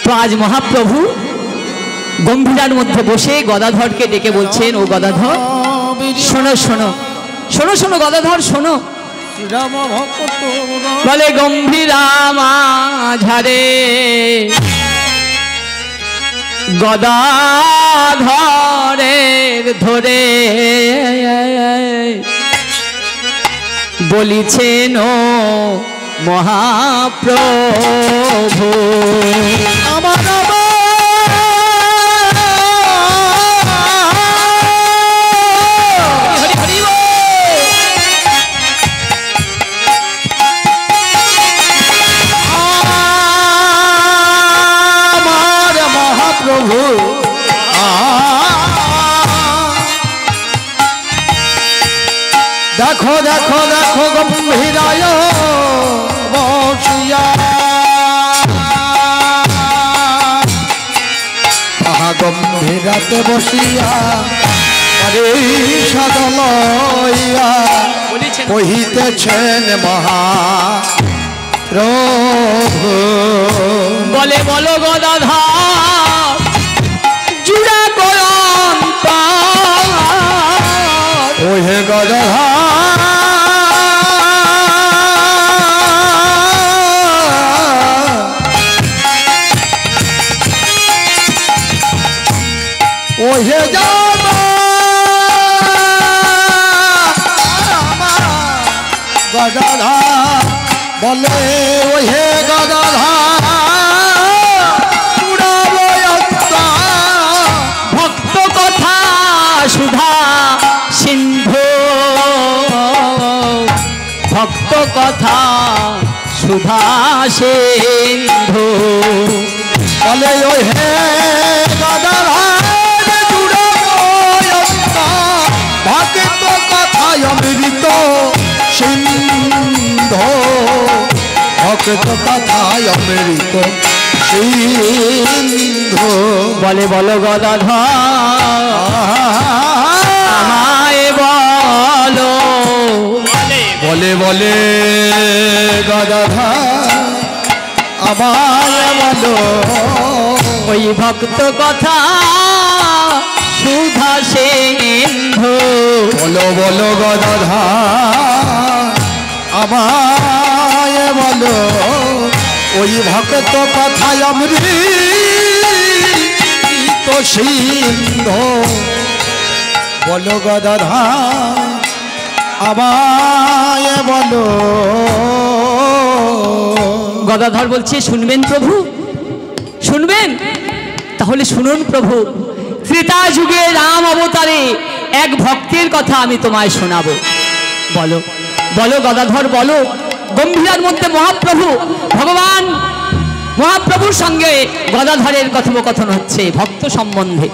তো আজ মহাপ্রভু গম্ভীরার মধ্যে বসে গদাধরকে ডেকে বলছেন, ও গদাধর শোনো শোনো শোনো শোনো গদাধর শোনো। বলে গম্ভীরা মাঝারে গদাধরের ধরে বলিছেন ও মহাপ্রভু,
আমার
হরি হরি বল।
আমার মহাপ্রভু দেখো দেখো দেখো গম্ভীরায় বসিয়া, গম্ভীরাতে বসিয়া সাদা লইয়া কহিতেছেন মহাপ্রভু।
বলে বলো গদাধর জুড়া করন্ত,
ওহে গদাধর ওহে গদাধর বলে ওহে গদাধর
ভক্ত কথা সুধা সিন্ধু, ভক্ত কথা কথা সুধা সিন্ধু।
বলে ও হে গদাধর জুড়ে ভক্ত কথায় অমৃত সিন্ধু, ভক্ত কথায় অমৃত সিন্ধু।
বলে বলো গদাধর আমায় বলো,
বলে বলে গদাধর আমায় বলো,
ওই ভক্ত কথা সুধা সিন্ধু।
বলো বলো গদাধর আমায় বলো, ওই ভক্ত কথায় অমৃত সিন্ধু। বলো গদাধর আমায় বলো।
গদাধর বলছে শুনবেন প্রভু, শুনবেন? তাহলে শুনুন প্রভু, ত্রেতা যুগে রাম অবতারে এক ভক্তের কথা আমি তোমায় শোনাবো। বলো বলো গদাধর বলো। গম্ভীরার মধ্যে মহাপ্রভু ভগবান মহাপ্রভুর সঙ্গে গদাধরের কথোপকথন হচ্ছে ভক্ত সম্বন্ধে।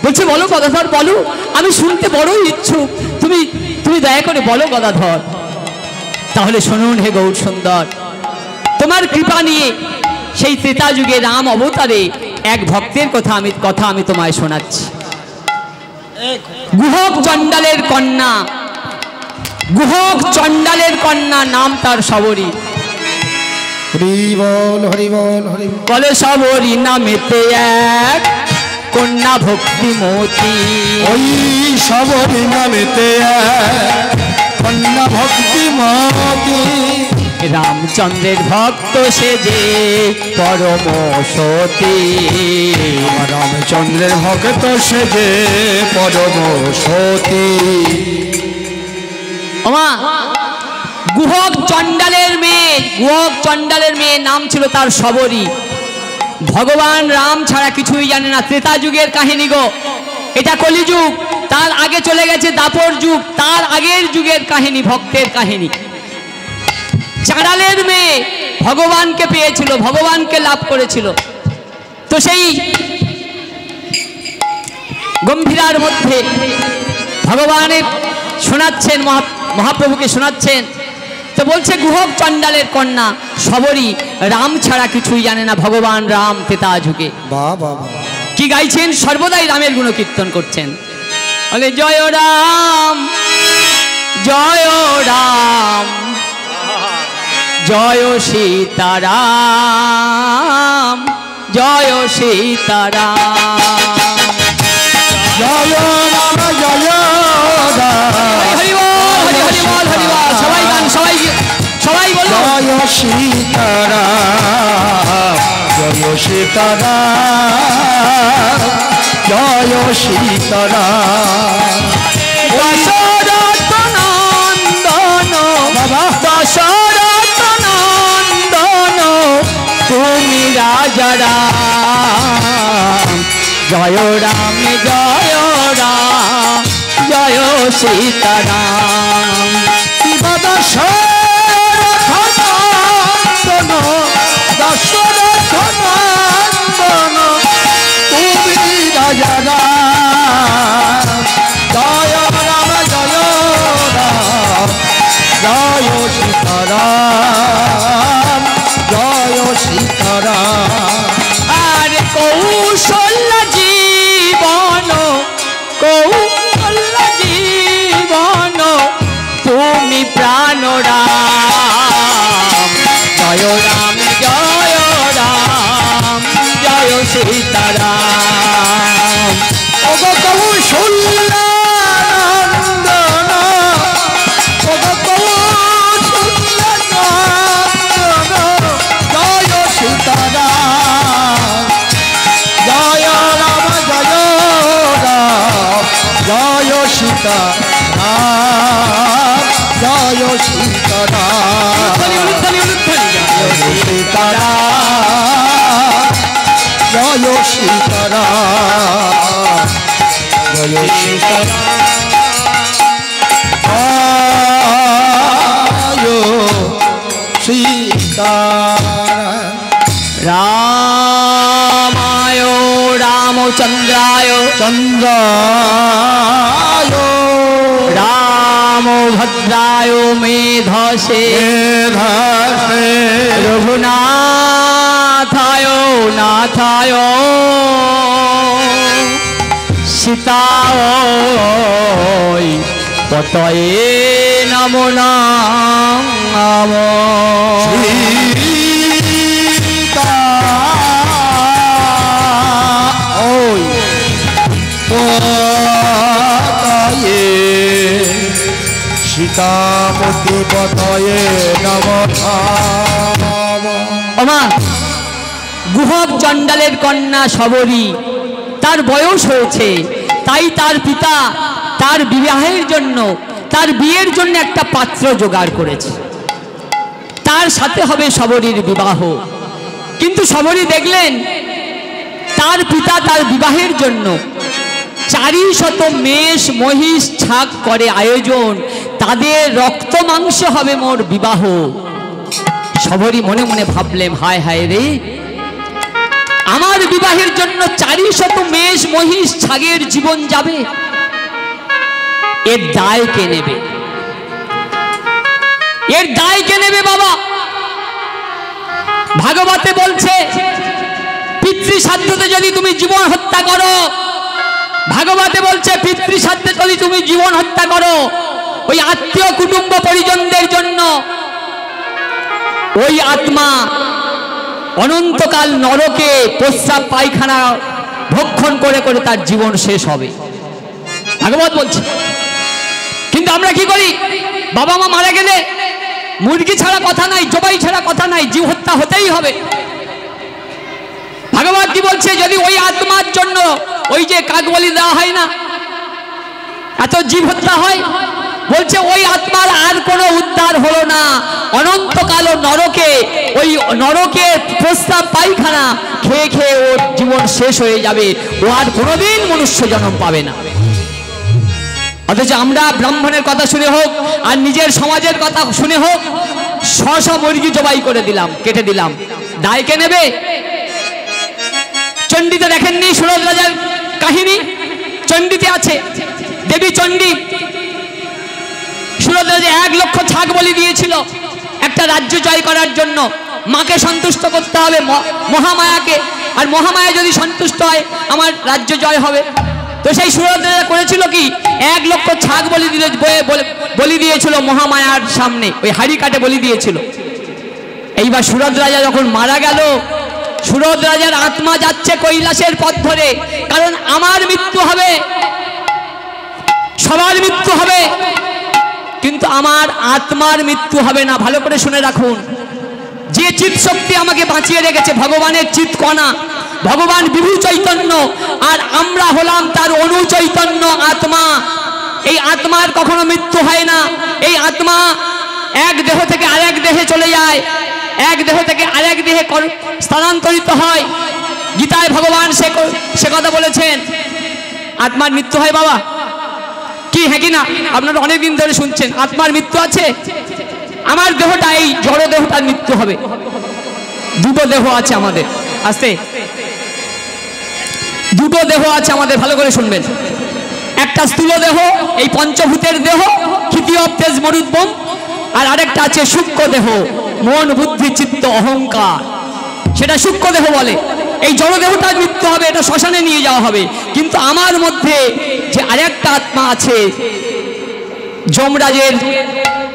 বলছে বলো গদাধর বলো, আমি শুনতে বড়ই ইচ্ছুক, তুমি তুমি দয়া করে বলো গদাধর। তাহলে শুনুন হে গৌর সুন্দর, তোমার কৃপা নিয়ে সেই ত্রেতা যুগে রাম অবতারে এক ভক্তের কথা আমি তোমায় শোনাচ্ছি। গুহক চণ্ডালের কন্যা, গুহক চণ্ডালের কন্যা, নাম তার শবরী।
হরি বল হরি বল হরি বল।
বলে শবরী নামেতে এক কন্যা ভক্তিমতী,
ওই শবরী নামেতে এক কন্যা ভক্তিমতী।
রামচন্দ্রের ভক্ত সেজে পরম সতী,
রামচন্দ্রের ভক্ত সেজে পরম সতী।
ওমা গুহক চণ্ডালের মেয়ে, গুহক চণ্ডালের মেয়ে নাম ছিল তার শবরী। ভগবান রাম ছাড়া কিছুই জানে না। ত্রেতা যুগের কাহিনী গো, এটা কলিযুগ, তার আগে চলে গেছে দাপর যুগ, তার আগের যুগের কাহিনী, ভক্তের কাহিনী। চাঁড়ালের মেয়ে ভগবানকে পেয়েছিল, ভগবানকে লাভ করেছিল। তো সেই গম্ভীরার মধ্যে ভগবানের শোনাচ্ছেন, মহাপ্রভুকে শোনাচ্ছেন। তো বলছে গুহক চণ্ডালের কন্যা শবরী রাম ছাড়া কিছুই জানে না, ভগবান রাম ত্রেতা যুগে।
বাবা
কি গাইছেন? সর্বদাই রামের গুণকীর্তন করছেন। বলে জয় রাম জয় রাম জয় সীতারাম জয় সীতারাম।
জয় রাম জয় রাম।
হরি বল হরি হরি বল হরি বল। সবাই গান, সবাই সবাই বলো
জয় সীতারাম জয় সীতারাম জয় সীতারাম।
দশরথ নন্দন
বাবা
দশরথ নন্দন তুমি রাজা রাম। জয় রাম জয় রাম জয় সীতারাম।
দশরথ নন্দন দশরথ নন্দন তুমি রাজা রাম। জয় রাম জয় রাম জয় সীতারাম জয় সীতারাম।
আর কৌশল্য জীবন কৌশল্য জীবন তুমি প্রাণ রাম। জয় রাম জয় রাম জয় সীতারাম।
কৌশল্য নন্দন কৌশল্য নন্দন জয় সীতারাম। জয় রাম জয় রাম জয় সীতারাম জয় সীতারাম জয় সীতারাম জয় সীতারাম জয় সীতারাম জয় সীতারাম
রামায় রামচন্দ্রায়
চন্দ্রায়
রামভদ্রায় মেধসে
মেধসে
রঘুনাথায় নাথায় সীতায় পতয়ে নমো নমঃ।
সীতা ওই পতয়ে সীতাপতি পতয়ে নমঃ।
ওমা গুহক চণ্ডালের কন্যা শবরী, তার বয়স হয়েছে, তাই তার পিতা তার বিবাহের জন্য, তার বিয়ের জন্য একটা পাত্র জোগাড় করেছে। তার সাথে হবে শবরীর বিবাহ। কিন্তু শবরী দেখলেন তার পিতা তার বিবাহের জন্য 400 মেষ মহিষ ছাগ করে আয়োজন, তাদের রক্ত মাংস হবে মোর বিবাহ। শবরী মনে মনে ভাবলেন, হায় হায় রে, আমার বিবাহের জন্য 400 মেষ মহিষ ছাগের জীবন যাবে, এর দায় কে নেবে? এর দায় কে নেবে বাবা? ভাগবতে বলছে পিতৃশ্রাদ্ধতে যদি তুমি জীবন হত্যা করো, ভাগবতে বলছে পিতৃশ্রাদ্ধে যদি তুমি জীবন হত্যা করো, ওই আত্মীয় কুটুম্ব পরিজনদের জন্য ওই আত্মা অনন্তকাল নরকে প্রস্রাব পায়খানা ভক্ষণ করে করে তার জীবন শেষ হবে, ভাগবত বলছে। কিন্তু আমরা কি করি? বাবা মা মারা গেলে মুরগি ছাড়া কথা নাই, জবাই ছাড়া কথা নাই, জীব হত্যা হতেই হবে। ভাগবত কি বলছে? যদি ওই আত্মার জন্য ওই যে কাক বলি দেওয়া হয় না, এত জীব হত্যা হয়, বলছে ওই আত্মার আর কোনো উদ্ধার হলো না, অনন্তকাল নরকে, ওই নরকে প্রস্তাব পায়খানা খেয়ে খেয়ে ওর জীবন শেষ হয়ে যাবে, ও আর কোনোদিন মনুষ্য জন্ম পাবে না। অথচ আমরা ব্রাহ্মণের কথা শুনে হোক আর নিজের সমাজের কথা শুনে হোক 100 মুরগি জবাই করে দিলাম, কেটে দিলাম, দায় কে নেবে? চণ্ডীতে দেখেননি সুরজ রাজার কাহিনী? চণ্ডীতে আছে দেবী চণ্ডী। সুরজ রাজা 1 লক্ষ ছাগ বলি দিয়েছিল একটা রাজ্য জয় করার জন্য। মাকে সন্তুষ্ট করতে হবে, মহামায়াকে, আর মহামায়া যদি সন্তুষ্ট হয় আমার রাজ্য জয় হবে। তো সেই সুরজ রাজা করেছিল কি? 1 লক্ষ ছাগ বলি দিয়েছিল মহামায়ার সামনে, ওই হাড়ি কাটে বলি দিয়েছিল। এইবার সুরজ রাজা যখন মারা গেল, সুরজ রাজার আত্মা যাচ্ছে কৈলাসের পথ ধরে, কারণ আমার মৃত্যু হবে, সবার মৃত্যু হবে, কিন্তু আমার আত্মার মৃত্যু হবে না। ভালো করে শুনে রাখুন, যে চিৎ শক্তি আমাকে বাঁচিয়ে রেখেছে, ভগবানের চিৎ কণা, ভগবান বিভু চৈতন্য, আর আমরা হলাম তার অনু চৈতন্য আত্মা। এই আত্মার কখনো মৃত্যু হয় না। এই আত্মা এক দেহ থেকে আরেক দেহে চলে যায়, এক দেহ থেকে আরেক দেহে স্থানান্তরিত হয়। গীতায় ভগবান সে কথা বলেছেন, আত্মার মৃত্যু হয়। বাবা কি হ্যাঁ কি না? আপনারা অনেকদিন ধরে শুনছেন আত্মার মৃত্যু আছে। আমার দেহটা, এই জড় দেহটার মৃত্যু হবে। 2টো দেহ আছে আমাদের, আস্তে, 2টো দেহ আছে আমাদের, ভালো করে শুনবেন। একটা স্থূল দেহ, এই পঞ্চভূতের দেহ, ক্ষিতীয় তেজ মরুদ্যম, আর আরেকটা আছে সূক্ষ্ম দেহ, মন বুদ্ধি চিত্ত অহংকার, সেটা সূক্ষ্ম দেহ বলে। এই জড় দেহটার মৃত্যু হবে, এটা শ্মশানে নিয়ে যাওয়া হবে। কিন্তু আমার মধ্যে যে আরেকটা আত্মা আছে, যমরাজের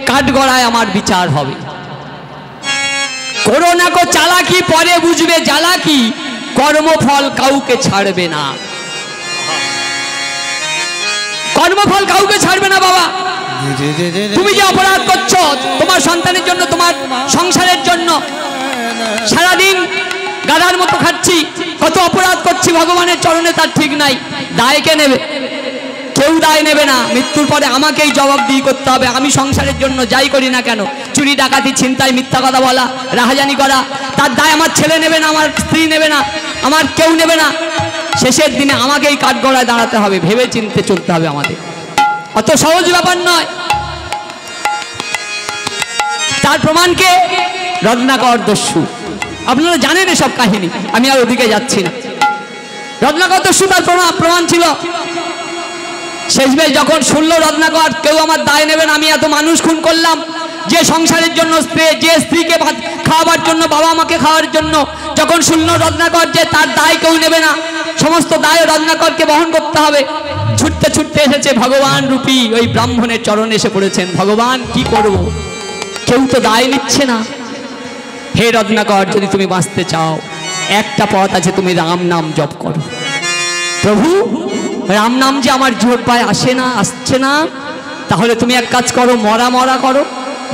কাঠগড়ায় আমার বিচার হবে। করোনা কো চালাকি, পরে বুঝবে জ্বালাকি, কর্মফল কাউকে ছাড়বে না। কর্মফল কাউকে ছাড়বে না বাবা। তুমি যে অপরাধ করছো তোমার সন্তানের জন্য, তোমার সংসারের জন্য, সারাদিন গাধার মতো খাচ্ছি, কত অপরাধ করছি ভগবানের চরণে, তার ঠিক নাই। দায় কে নেবে? কেউ দায় নেবে না। মৃত্যুর পরে আমাকেই জবাবদিহি করতে হবে। আমি সংসারের জন্য যাই করি না কেন, চুরি ডাকাতি ছিনতাই মিথ্যা কথা বলা রাহাজানি করা, তার দায় আমার ছেলে নেবে না, আমার স্ত্রী নেবে না, আমার কেউ নেবে না। শেষের দিনে আমাকেই কাঠগড়ায় দাঁড়াতে হবে। ভেবে চিনতে চলতে হবে আমাদের, অত সহজ ব্যাপার নয়। তার প্রমাণকে রত্নাকর দস্যু। আপনারা জানেন এসব কাহিনী, আমি আর ওদিকে যাচ্ছি না। রত্নাকর দস্যু তার প্রমাণ ছিল। শেষমেশ যখন শুনলো রত্নাকর কেউ আমার দায় নেবেন, আমি এত মানুষ খুন করলাম, যে সংসারের জন্য যে স্ত্রীকে ভাত খাওয়াবার জন্য, বাবা মাকে খাওয়ার জন্য, যখন শুনলো রত্নাকর যে তার দায় কেউ নেবে না, সমস্ত দায় রত্নাকরকে বহন করতে হবে, ছুটতে ছুটতে এসেছে ভগবান রূপী ওই ব্রাহ্মণের চরণে এসে পড়েছেন। ভগবান কি করব, কেউ তো দায় নিচ্ছে না। হে রত্নাকর, যদি তুমি বাঁচতে চাও একটা পথ আছে, তুমি রাম নাম জপ করো। প্রভু, রাম নাম যে আমার জিহ্বায় আসছে না, তাহলে তুমি এক কাজ করো, মরা মরা করো,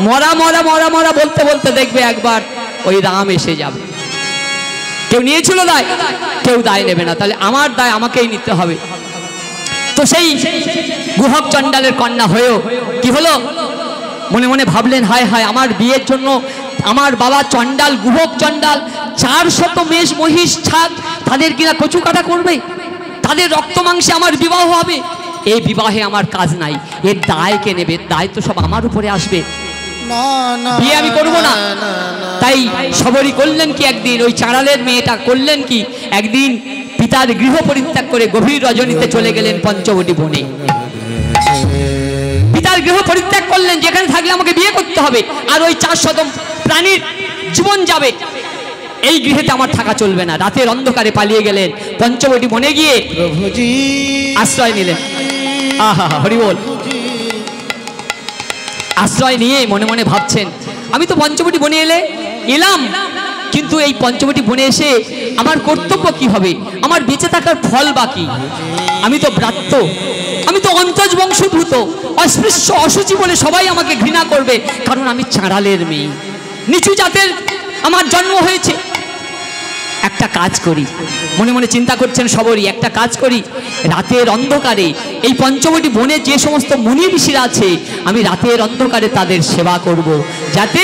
মরা মরা মরা মরা বলতে বলতে দেখবে একবার ওই রাম এসে যাবে। কেউ নিয়েছিল দায়, কেউ দায় নেবে না, তাহলে আমার দায় আমাকেই নিতে হবে। তো সেই গুহক চণ্ডালের কন্যা হয়েও কি হলো, মনে মনে ভাবলেন, হায় হায়, আমার বিয়ের জন্য আমার বাবা চণ্ডাল, গুহক চণ্ডাল 400 মেষ মহিষ ছাগ, তাদের কিনা কচু কাটা করবে, তাদের রক্ত মাংসে আমার বিবাহ হবে। এই বিবাহে আমার কাজ নাই, এর দায় কে নেবে? দায় তো সব আমার উপরে আসবে, বিয়ে আমি করবো না। তাই সবরী করলেন কি, একদিন ওই চাঁড়ালের মেয়েটা করলেন কি, একদিন পিতার গৃহ পরিত্যাগ করে গভীর রজনীতে চলে গেলেন পঞ্চবটী বনে। পিতার গৃহ পরিত্যাগ করলেন, যেখানে থাকলে আমাকে বিয়ে করতে হবে, আর ওই 400 প্রাণীর জীবন যাবে, এই গৃহেতে আমার থাকা চলবে না। রাতের অন্ধকারে পালিয়ে গেলেন, পঞ্চবটী বনে গিয়ে আশ্রয় নিলেন। আহা হরি বল। আশ্রয় নিয়ে মনে মনে ভাবছেন, আমি তো পঞ্চবটী বনে এলাম, কিন্তু এই পঞ্চবটী বনে এসে আমার কর্তব্য কি হবে, আমার বেঁচে থাকার ফল বাকি। আমি তো ব্রাত্য, আমি তো অন্তজ বংশোদ্ভূত, অস্পৃশ্য অসুচি বলে সবাই আমাকে ঘৃণা করবে, কারণ আমি চাঁড়ালের মেয়ে, নিচু জাতের আমার জন্ম হয়েছে। একটা কাজ করি, মনে মনে চিন্তা করছেন সবরই, একটা কাজ করি, রাতের অন্ধকারে এই পঞ্চবটী বনে যে সমস্ত মুনি ঋষিরা আছে, আমি রাতের অন্ধকারে তাদের সেবা করব, যাতে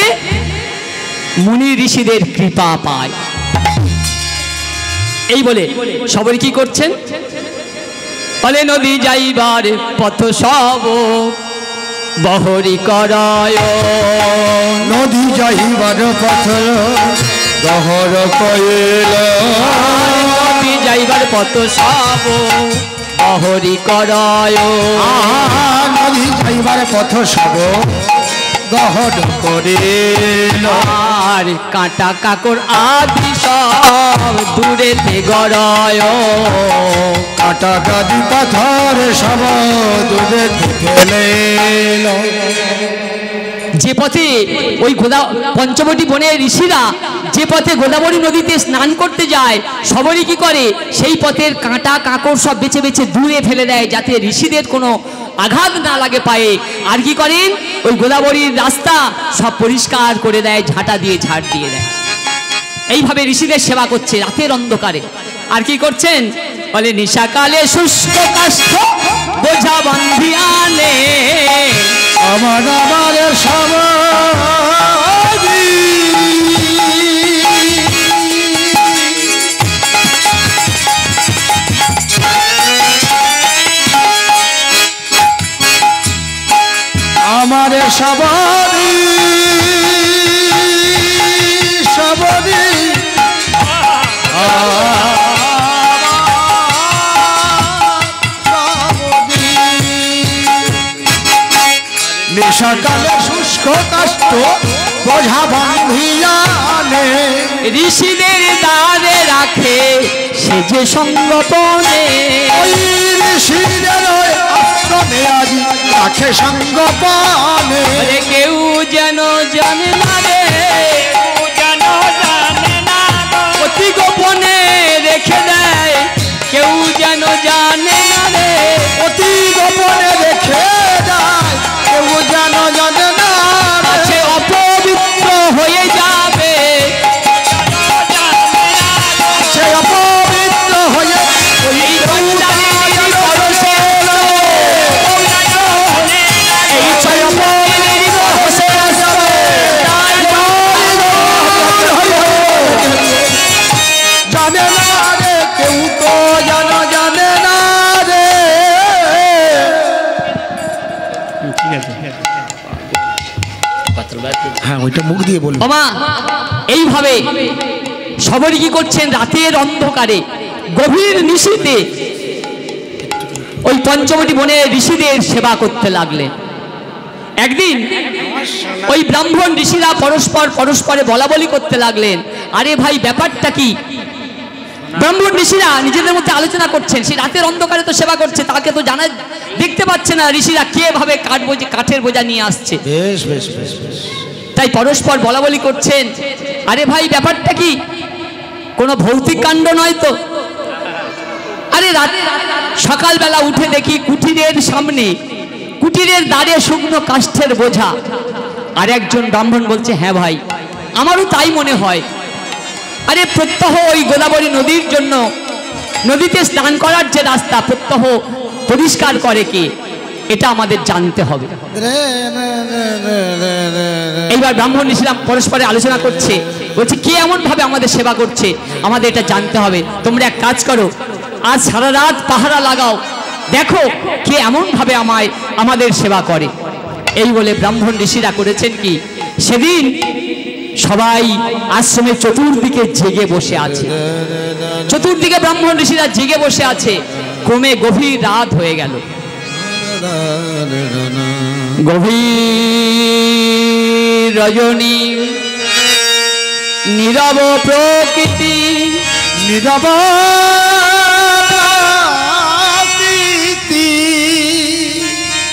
মুনি ঋষিদের কৃপা পায়। এই বলে সবরই কি করছেন, বলে নদী যাইবার পথ সব বহরি করয়,
নদী যাইবার পথ বহর কইল,
নদী যাইবার পথ সব বহরি করয়,
নদী যাইবার পথ সব গহন করিল,
আর কাঁটা কাকর আদি সব দূরেতে গড়ায়,
কাটা গাদি পাথর সব দূরে গেল।
যে পথে ওই পঞ্চবটী বনের ঋষিরা যে পথে গোদাবরী নদীতে স্নান করতে যায়, সবরই কি করে, সেই পথের কাঁটা কাকড় সব বেছে বেছে দূরে ফেলে দেয়, যাতে ঋষিদের কোনো আঘাত না লাগে পায়ে। আর কি করেন, ওই গোদাবরীর রাস্তা সব পরিষ্কার করে দেয়, ঝাঁটা দিয়ে ঝাড় দিয়ে দেয়। এইভাবে ঋষিদের সেবা করছে রাতের অন্ধকারে। আর কি করছেন, বলে নিশাকালে শুষ্ক কাষ্ঠ বোঝা বান্ধি আনে,
আমার সমাধি আমার সবারি সবারি নিশাকালে শুষ্ক কাষ্ঠ বোঝা বান্ধিয়া আনে,
ঋষিদের দ্বারে রাখে সে যে সঙ্গপনে,
ওই ঋষিদের আশ্রমে আজি রাখে সঙ্গপনে,
কেউ যেন জানে না রে, অতি গোপনে রেখে দেয়, কেউ যেন জানে না রে,
অতি গোপনে রেখে যায়, কেউ যেন জানে না,
আছে অপবিত্র হয়ে যাবে,
সে অপবিত্র হয়ে ওই
চণ্ডালেরই পরশে এই চণ্ডালেরই পরশে আসবে, তাই
ওইটা মুখ দিয়ে বলবো।
ওমা এইভাবে সবরই কি করছেন, রাতের অন্ধকারে গভীর নিশীথে ওই পঞ্চবটি বনে ঋষিদের সেবা করতে লাগলেন। একদিন ওই ব্রাহ্মণ ঋষিরা পরস্পরে বলা বলি করতে লাগলেন, আরে ভাই ব্যাপারটা কি? ব্রাহ্মণ ঋষিরা নিজেদের মধ্যে আলোচনা করছেন, সেই রাতের অন্ধকারে তো সেবা করছে, তাকে তো জানা দেখতে পাচ্ছে না ঋষিরা কিভাবে কাঠের বোঝা নিয়ে আসছে।
বেশ বেশ বেশ বেশ।
তাই পরস্পর বলা বলি করছেন, আরে ভাই ব্যাপারটা কি? কোনো ভৌতিক কাণ্ড নয় তো? আরে সকালবেলা উঠে দেখি কুটিরের সামনে, কুটিরের দাঁড়িয়ে শুকনো কাষ্ঠের বোঝা। আর একজন ব্রাহ্মণ বলছে, হ্যাঁ ভাই আমারও তাই মনে হয়। আরে প্রত্যহ ওই গোদাবরী নদীর জন্য, নদীতে স্নান করার যে রাস্তা প্রত্যহ পরিষ্কার করে কে, এটা আমাদের জানতে হবে। এইবার ব্রাহ্মণ ঋষিরা পরস্পরে আলোচনা করছে, বলছে কে এমন ভাবে আমাদের সেবা করছে, আমাদের এটা জানতে হবে। তোমরা এক কাজ করো, আজ সারা রাত পাহারা লাগাও, দেখো কে এমন ভাবে আমাদের সেবা করে। এই বলে ব্রাহ্মণ ঋষিরা করেছেন কি, সেদিন সবাই আশ্রমে চতুর্দিকে জেগে বসে আছে, চতুর্দিকে ব্রাহ্মণ ঋষিরা জেগে বসে আছে। ক্রমে গভীর রাত হয়ে গেল, গভীর রজনী, নীরব প্রকৃতি,
নীরব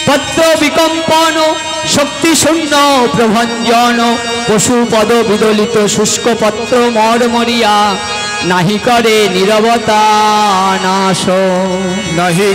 পত্র বিকম্পন, শক্তি শূন্য প্রভঞ্জন, পশু পদ বিদলিত শুষ্ক পত্র মরমরিয়া, নাহি করে নীরবতা নাশ,
নাহি